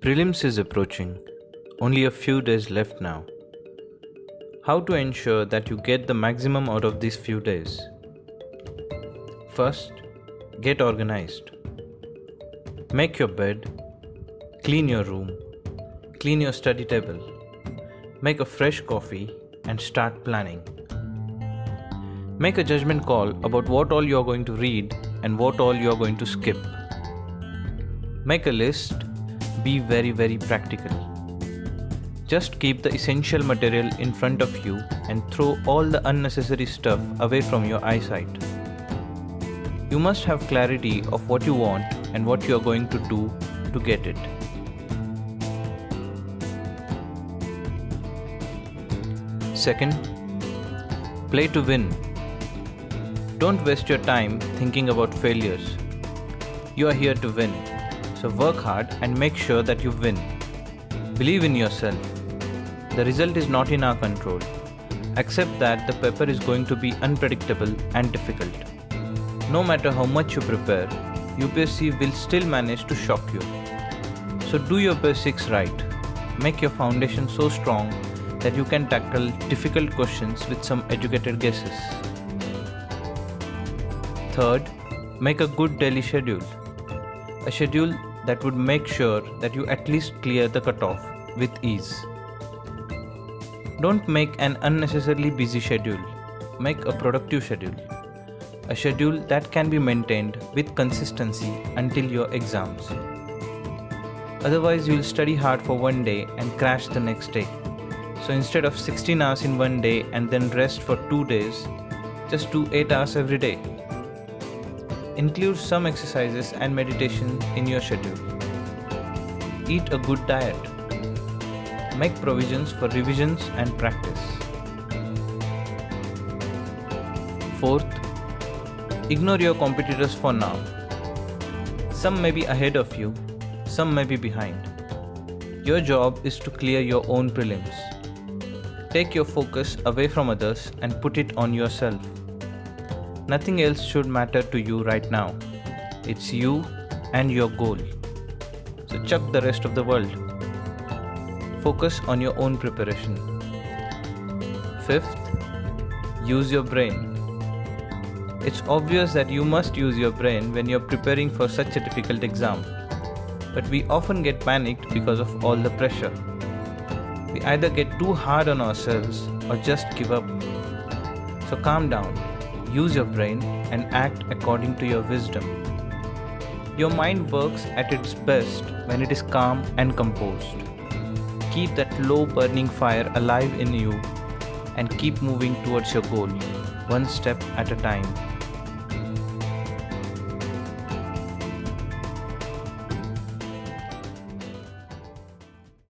Prelims is approaching. Only a few days left now. How to ensure that you get the maximum out of these few days? First, get organized. Make your bed, clean your room, clean your study table, make a fresh coffee and start planning. Make a judgment call about what all you are going to read and what all you are going to skip. Make a list. Be very practical. Just keep the essential material in front of you and throw all the unnecessary stuff away from your eyesight. You must have clarity of what you want and what you are going to do to get it. Second, play to win. Don't waste your time thinking about failures. You are here to win. So work hard and make sure that you win. Believe in yourself. The result is not in our control. Accept that the paper is going to be unpredictable and difficult. No matter how much you prepare, UPSC will still manage to shock you. So do your basics right. Make your foundation so strong that you can tackle difficult questions with some educated guesses. Third, make a good daily schedule. A schedule that would make sure that you at least clear the cutoff with ease. Don't make an unnecessarily busy schedule. Make a productive schedule. A schedule that can be maintained with consistency until your exams. Otherwise, you will study hard for one day and crash the next day. So instead of 16 hours in one day and then rest for 2 days, just do 8 hours every day. Include some exercises and meditation in your schedule. Eat a good diet. Make provisions for revisions and practice. Fourth, ignore your competitors for now. Some may be ahead of you, some may be behind. Your job is to clear your own prelims. Take your focus away from others and put it on yourself. Nothing else should matter to you right now. It's you and your goal. So chuck the rest of the world. Focus on your own preparation. Fifth, use your brain. It's obvious that you must use your brain when you're preparing for such a difficult exam. But we often get panicked because of all the pressure. We either get too hard on ourselves or just give up. So calm down. Use your brain and act according to your wisdom. Your mind works at its best when it is calm and composed. Keep that low burning fire alive in you and keep moving towards your goal, one step at a time.